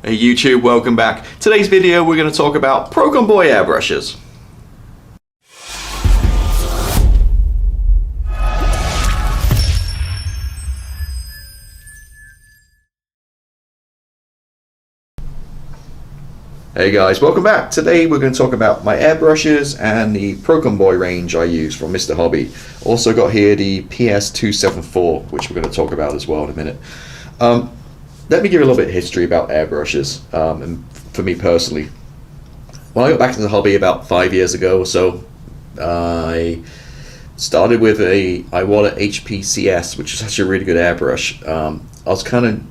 Hey YouTube, welcome back. Today's video we're going to talk about Procon Boy Airbrushes. Hey guys, welcome back. Today we're going to talk about my airbrushes and the Procon Boy range I use from Mr. Hobby. Also got here the PS274, which we're going to talk about as well in a minute. Let me give you a little bit of history about airbrushes, and for me personally. When I got back into the hobby about 5 years ago or so, I started with a HPCS, which is actually a really good airbrush. I was kind of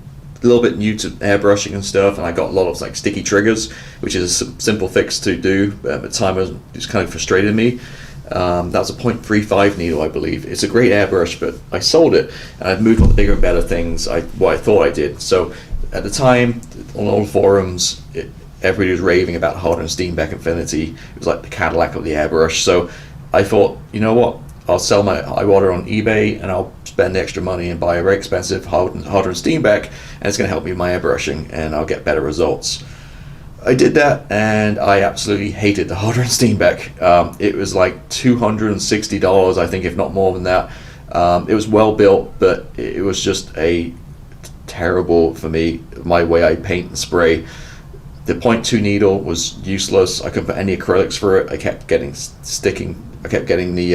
a little bit new to airbrushing and stuff, and I got a lot of like sticky triggers, which is a simple fix to do, but at the time it was kind of frustrated me. That was a .35 needle, I believe. It's a great airbrush, but I sold it and I've moved on to bigger and better things. What I thought I did. So at the time, on all forums, everybody was raving about Harder and Steenbeck Infinity. It was like the Cadillac of the airbrush. So I thought, you know what? I'll sell my high water on eBay and I'll spend extra money and buy a very expensive Harder and Steenbeck, and it's going to help me with my airbrushing and I'll get better results. I did that and I absolutely hated the Harder and Steenbeck. It was like $260, I think, if not more than that. It was well built, but it was just a terrible, for me, my way I paint and spray. The .2 needle was useless. I couldn't put any acrylics through it. I kept getting the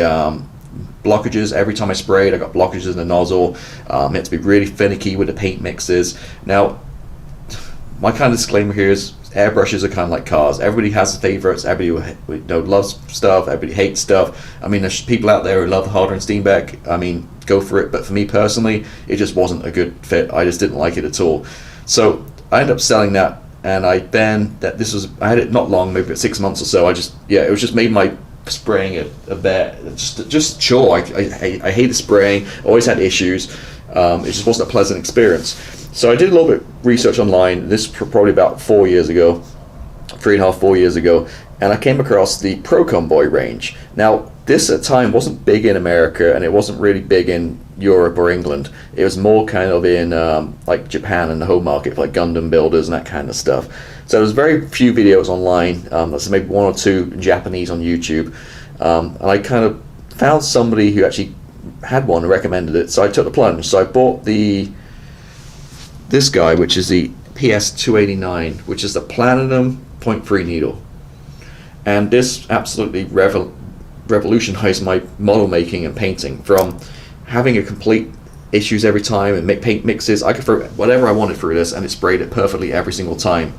blockages every time I sprayed. I got blockages in the nozzle. It had to be really finicky with the paint mixes. Now, my kind of disclaimer here is airbrushes are kind of like cars. Everybody has favorites. Everybody loves stuff. Everybody hates stuff. I mean, there's people out there who love the Harder and Steenbeck. I mean, go for it. But for me personally, it just wasn't a good fit. I just didn't like it at all. So I ended up selling that, and I had it not long, maybe 6 months or so. It was just made my spraying a bit just chore. I hated spraying. Always had issues. It just wasn't a pleasant experience. So I did a little bit of research online. This is probably about 4 years ago, 3.5, 4 years ago, and I came across the Procon Boy range. Now, this at the time wasn't big in America, and it wasn't really big in Europe or England. It was more kind of in like Japan and the home market for like Gundam builders and that kind of stuff. So there's very few videos online. There's maybe one or two in Japanese on YouTube, and I kind of found somebody who actually had one and recommended it. So I took the plunge. So I bought this guy, which is the PS289, which is the Platinum .3 needle, and this absolutely revolutionized my model making and painting. From having a complete issues every time and make paint mixes, I could throw whatever I wanted through this and it sprayed it perfectly every single time.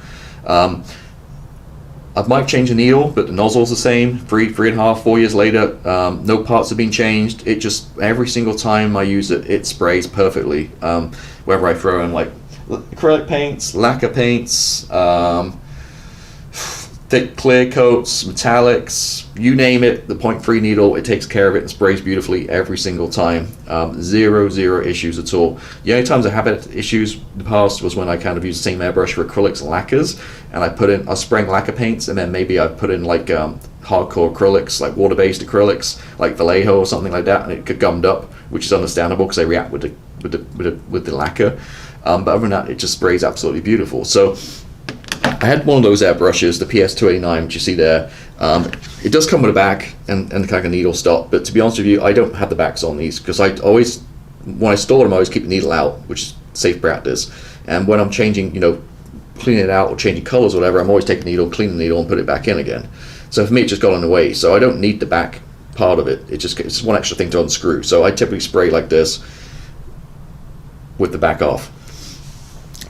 I might change the needle, but the nozzle's the same. 3.5, 4 years later, no parts have been changed. It just, every single time I use it, it sprays perfectly. Whether I throw in like acrylic paints, lacquer paints, thick clear coats, metallics, you name it, the .3 needle, it takes care of it and sprays beautifully every single time. Zero issues at all. The only times I have had issues in the past was when I kind of used the same airbrush for acrylics and lacquers, and I was spraying lacquer paints, and then maybe I put in like hardcore acrylics, like water-based acrylics, like Vallejo or something like that, and it got gummed up, which is understandable because they react with the lacquer. But other than that, it just sprays absolutely beautiful. So I had one of those airbrushes, the PS289, which you see there. It does come with a back and kind of a needle stop, but to be honest with you, I don't have the backs on these because when I store them, I always keep the needle out, which is safe practice. And when I'm changing, cleaning it out or changing colors or whatever, I'm always taking the needle, clean the needle, and put it back in again. So for me, it just got in the way. So I don't need the back part of it. It's one extra thing to unscrew. So I typically spray like this with the back off.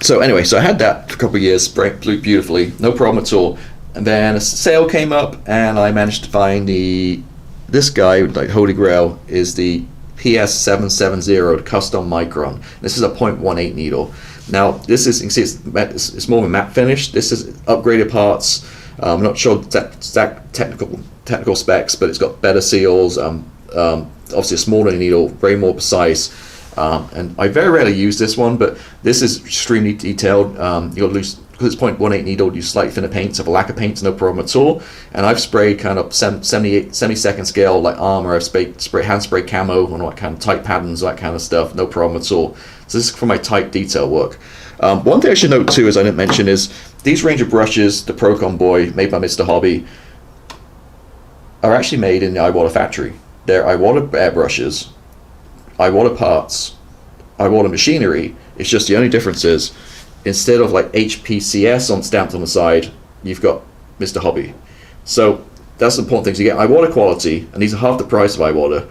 So anyway, so I had that for a couple of years, sprayed beautifully, no problem at all. And then a sale came up, and I managed to find this guy, like Holy Grail, is the PS770 custom Micron. This is a .18 needle. Now this is, you can see it's more of a matte finish. This is upgraded parts. I'm not sure exact technical specs, but it's got better seals. Obviously a smaller needle, very more precise. And I very rarely use this one, but this is extremely detailed. You'll lose, because it's .18 needle, use slightly thinner paints. If a lacquer paint's no problem at all. And I've sprayed kind of 70-second scale, like armor. I've hand sprayed camo on what kind of tight patterns, that kind of stuff, no problem at all. So this is for my tight detail work. One thing I should note too, as I didn't mention, is these range of brushes, the Procon Boy, made by Mr. Hobby, are actually made in the Iwata factory. They're Iwata airbrushes, Iwata parts, Iwata machinery. It's just the only difference is, instead of like HPCS on stamped on the side, you've got Mr. Hobby. So that's the important thing. So you get Iwata quality, and these are half the price of Iwata.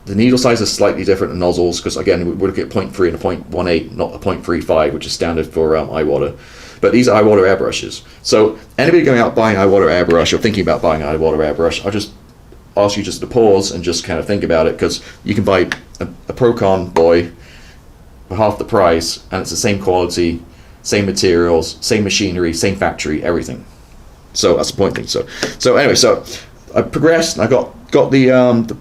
The needle size is slightly different than nozzles, because again, we're looking at 0.3 and a 0.18, not a 0.35, which is standard for Iwata. But these are Iwata airbrushes. So anybody going out buying Iwata airbrush or thinking about buying an Iwata airbrush, I'll just ask you just to pause and just kind of think about it, because you can buy a Procon Boy for half the price, and it's the same quality, same materials, same machinery, same factory, everything. So that's the point thing. So anyway, so I progressed, and I got the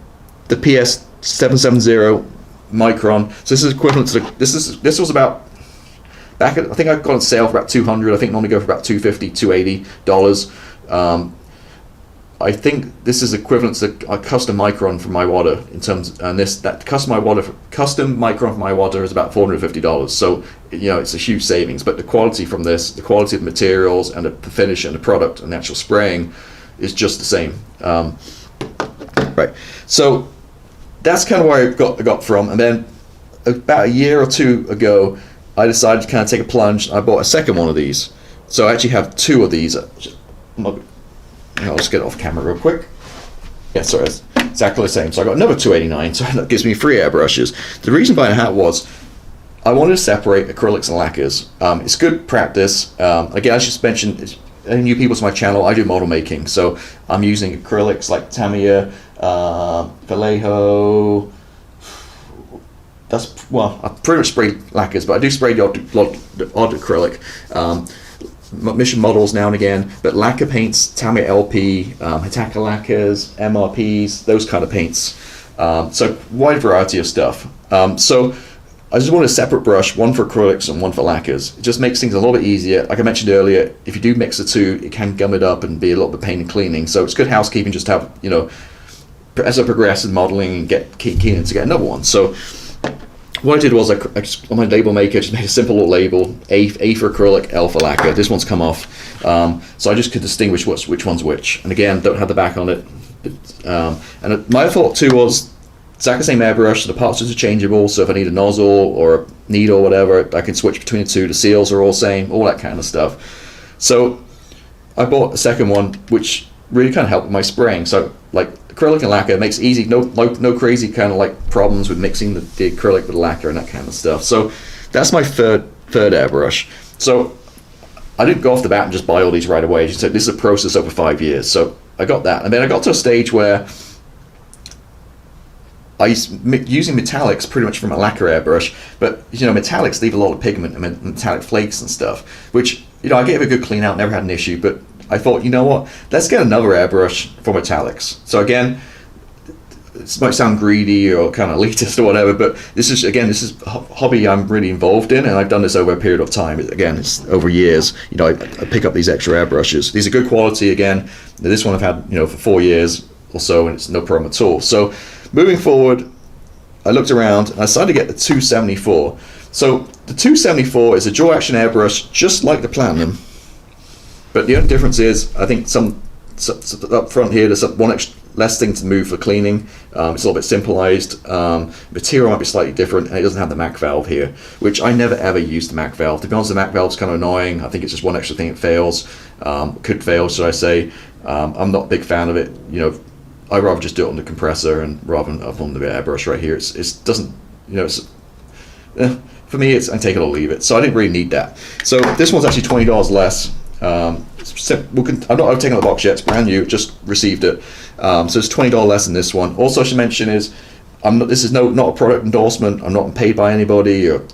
PS770 Micron. So this is equivalent to this was about back at, I think I got on sale for about $200. I think normally go for about $250, $280. I think this is equivalent to a custom Micron from Iwata in terms, and that custom Micron from Iwata is about $450. So it's a huge savings. But the quality from this, the quality of the materials and the finish and the product and the actual spraying is just the same. Right. So that's kind of where I got from. And then about a year or two ago, I decided to kind of take a plunge. I bought a second one of these. So I actually have two of these. I'll just get it off camera real quick. Yeah, sorry, it's exactly the same. So I got another 289, so that gives me 3 airbrushes. The reason behind that was I wanted to separate acrylics and lacquers. It's good practice. Again, I just mentioned, any new people to my channel, I do model making. So I'm using acrylics like Tamiya, Vallejo. I pretty much spray lacquers, but I do spray the odd acrylic. Mission models now and again, but lacquer paints, Tamiya LP, Hitaka lacquers, MRPs, those kind of paints. So wide variety of stuff. So I just want a separate brush, one for acrylics and one for lacquers. It just makes things a little bit easier. Like I mentioned earlier, if you do mix the two, it can gum it up and be a little bit pain in cleaning. So it's good housekeeping just to have, as I progress in modeling and keep keen to get another one. So what I did was on my label maker, just made a simple little label, A for acrylic, L for lacquer. This one's come off. So I just could distinguish which one's which. And again, don't have the back on it. And my thought too was, exactly the same airbrush, so the parts are interchangeable, so if I need a nozzle or a needle or whatever, I can switch between the two. The seals are all same, all that kind of stuff. So I bought a second one, which really kind of helped with my spraying. So like acrylic and lacquer makes it easy, no crazy kind of like problems with mixing the acrylic with the lacquer and that kind of stuff. So that's my third airbrush. So I didn't go off the bat and just buy all these right away. As you said, this is a process over 5 years. So I got that, and then I got to a stage where I used using metallics pretty much from a lacquer airbrush, but metallics leave a lot of pigment and metallic flakes and stuff, which I gave a good clean out, never had an issue. But I thought, what, let's get another airbrush for metallics. So again, this might sound greedy or kind of elitist or whatever, but this is a hobby I'm really involved in, and I've done this over a period of time. Again, it's over years. I pick up these extra airbrushes. These are good quality. Again, this one I've had for 4 years or so, and it's no problem at all. So moving forward, I looked around and I decided to get the 274. So the 274 is a dual action airbrush, just like the Platinum, but the only difference is I think some up front here there's one less thing to move for cleaning. It's a little bit simplified. Material might be slightly different, and it doesn't have the MAC valve here, which I never ever use the MAC valve. To be honest, the MAC valve's kind of annoying. I think it's just one extra thing that fails, could fail, should I say. I'm not a big fan of it. I'd rather just do it on the compressor and rather than up on the airbrush right here. It doesn't, for me, I take it or leave it. So I didn't really need that. So this one's actually $20 less. I'm not taking out the box yet. It's brand new. Just received it. So it's $20 less than this one. Also, I should mention is, this is not a product endorsement. I'm not paid by anybody or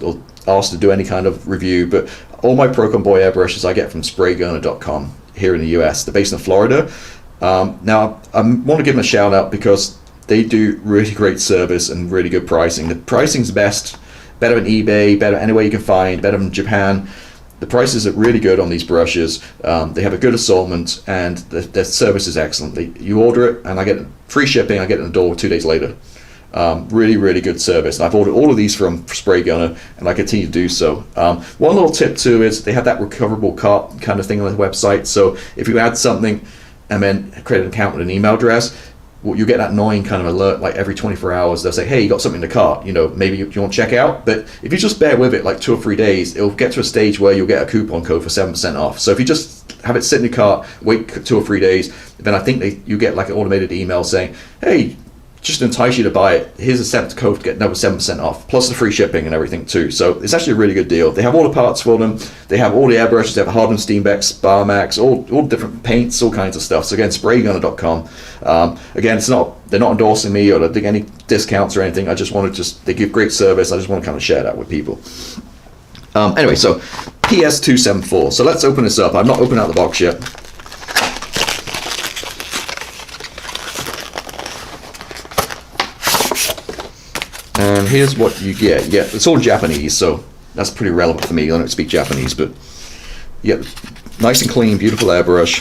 asked to do any kind of review. But all my Procon Boy airbrushes I get from spraygunner.com here in the US. They're based in Florida. Now, I want to give them a shout out because they do really great service and really good pricing. The pricing's better than eBay, better anywhere you can find, better than Japan. The prices are really good on these brushes. They have a good assortment, and their service is excellent. You order it, and I get free shipping. I get it in the door 2 days later. Really good service. And I've ordered all of these from Spray Gunner, and I continue to do so. One little tip too is they have that recoverable cart kind of thing on the website. So if you add something and then create an account with an email address, well, you get that annoying kind of alert like every 24 hours. They'll say, hey, you got something in the cart, you know, maybe you want to check out. But if you just bear with it like 2 or 3 days, it'll get to a stage where you'll get a coupon code for 7% off. So if you just have it sit in your cart, wait 2 or 3 days, then I think you get like an automated email saying, hey, just to entice you to buy it, here's a set code to get another 7% off, plus the free shipping and everything too. So it's actually a really good deal. They have all the parts for them. They have all the airbrushes. They have hardened Steambex, Barmax, all different paints, all kinds of stuff. So again, spraygunner.com. Again, they're not endorsing me or they're any discounts or anything. I just want to they give great service. I just want to kind of share that with people. Anyway, so PS274. So let's open this up. I've not opened out the box yet. And here's what you get. You get, it's all Japanese, so that's pretty relevant for me. I don't speak Japanese, but you get nice and clean, beautiful airbrush.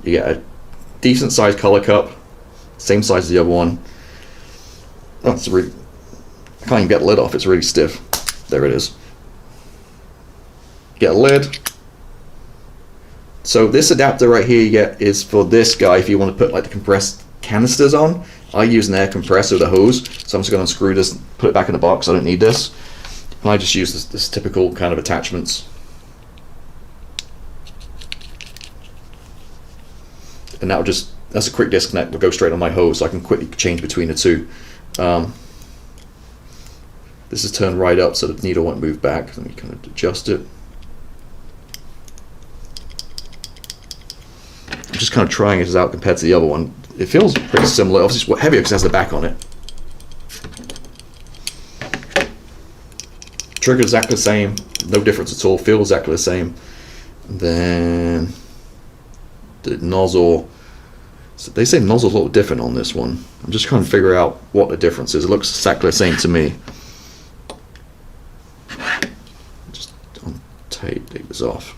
You get a decent sized color cup, same size as the other one. Oh, it's really, I can't even get the lid off, it's really stiff. There it is. Get a lid. So this adapter right here you get is for this guy if you want to put like the compressed canisters on. I use an air compressor with a hose, so I'm just going to unscrew this, put it back in the box. I don't need this. And I just use this typical kind of attachments. And that'll just, that's a quick disconnect, will go straight on my hose, so I can quickly change between the two. This is turned right up so the needle won't move back. Let me kind of adjust it. I'm just kind of trying this out compared to the other one. It feels pretty similar. Obviously it's heavier because it has the back on it. Trigger exactly the same, no difference at all, feels exactly the same. And then the nozzle, so they say the nozzle's a little different on this one. I'm just trying to figure out what the difference is. It looks exactly the same to me. Just take this off.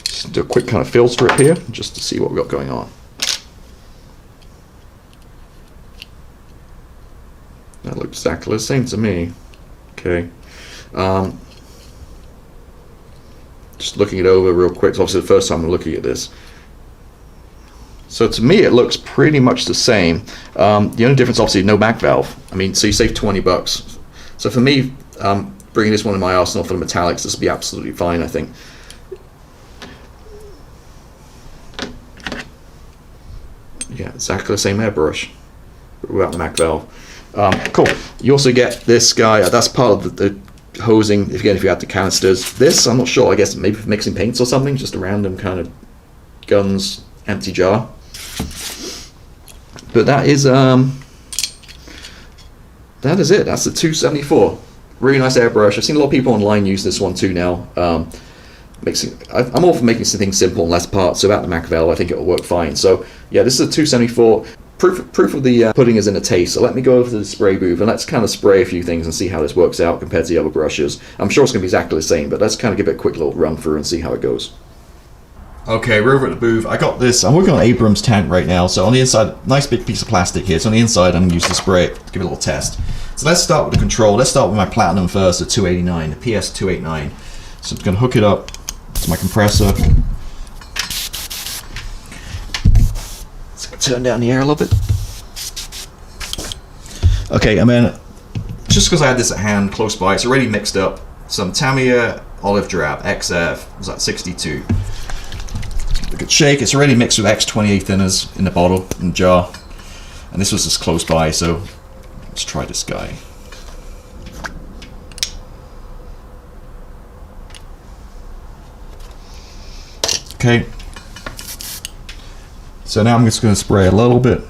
Just do a quick kind of feel strip here just to see what we've got going on. That looks exactly the same to me. Okay. Just looking it over real quick. It's obviously the first time I'm looking at this. So to me, it looks pretty much the same. The only difference, obviously, no back valve. I mean, so you save $20. So for me, bringing this one in my arsenal for the metallics, this will be absolutely fine, I think. Yeah, exactly the same airbrush without the Mac valve. Cool. You also get this guy. That's part of the hosing. If you add the canisters, this I'm not sure. I guess maybe for mixing paints or something. Just a random kind of guns empty jar. But that is it. That's the 274. Really nice airbrush. I've seen a lot of people online use this one too now. I'm all for making things simple and less parts. So about the Mac valve, I think it will work fine. So yeah, this is a 274. Proof of the pudding is in the taste. So let me go over to the spray booth and let's kind of spray a few things and see how this works out compared to the other brushes. I'm sure it's going to be exactly the same, but let's kind of give it a quick little run through and see how it goes. Okay, we're over at the booth. I got this. I'm working on Abrams tank right now. So on the inside, nice big piece of plastic here. So on the inside, I'm going to use the spray it to give it a little test. So let's start with the control. Let's start with my Platinum first, the 289, the PS289. So I'm going to hook it up to my compressor. Turn down the air a little bit. Okay, and then just because I had this at hand close by, it's already mixed up some Tamiya Olive Drab XF, was that 62. A good shake. It's already mixed with X28 thinners in the bottle, in the jar, and this was just close by, so let's try this guy. Okay. So now I'm just going to spray a little bit.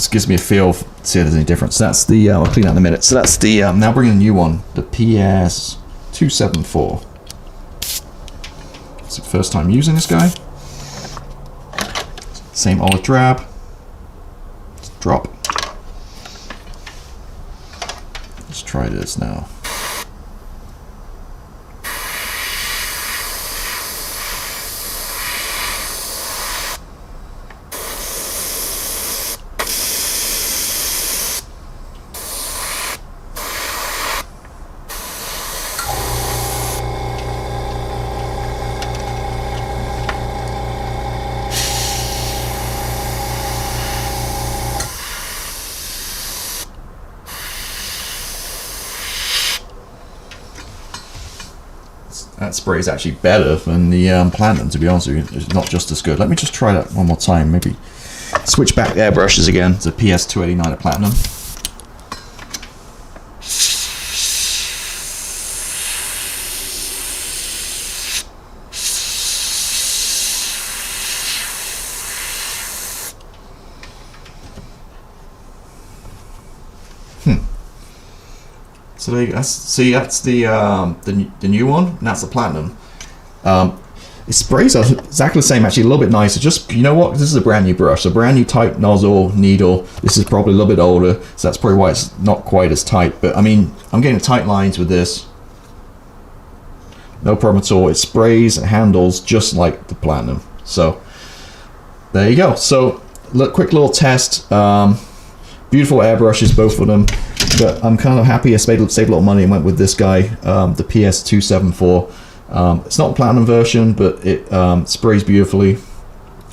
this gives me a feel to see if there's any difference. That's the, I'll clean that in a minute. So that's the, now bringing a new one, the PS-274. It's the first time using this guy. Same olive drab. Let's drop. Let's try this now. That spray is actually better than the Platinum, to be honest with you. It's not just as good. Let me just try that one more time. Maybe switch back airbrushes again to PS-289 Platinum. So there you go. See, that's the new one, and that's the Platinum. It sprays are exactly the same, actually a little bit nicer. Just, you know what, this is a brand new brush, a brand new tight nozzle, needle. This is probably a little bit older, so that's probably why it's not quite as tight. But I mean, I'm getting tight lines with this. No problem at all. It sprays and handles just like the Platinum. So there you go. So quick little test. Beautiful airbrushes, both of them. But I'm kind of happy I saved a little money and went with this guy, the PS-274. It's not the Platinum version, but it sprays beautifully,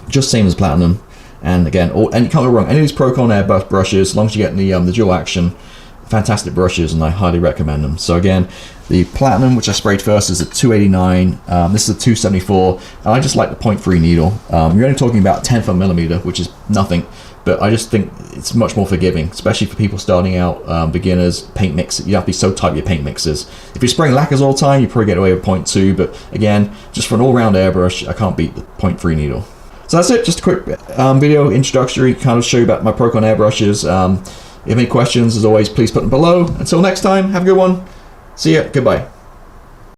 just same as Platinum. And again, and you can't go wrong. Any of these Procon airbrushes, as long as you get the dual action, fantastic brushes, and I highly recommend them. So again, the Platinum, which I sprayed first, is a 289. This is a 274, and I just like the 0.3 needle. You're only talking about 1/10 of a millimeter, which is nothing. But I just think it's much more forgiving, especially for people starting out, beginners, paint mix. You have to be so tight with your paint mixes. If you're spraying lacquers all the time, you probably get away with 0.2, but again, just for an all-round airbrush, I can't beat the 0.3 needle. So that's it, just a quick video introductory, kind of show you about my Procon airbrushes. If you have any questions, as always, please put them below. Until next time, have a good one. See ya, goodbye.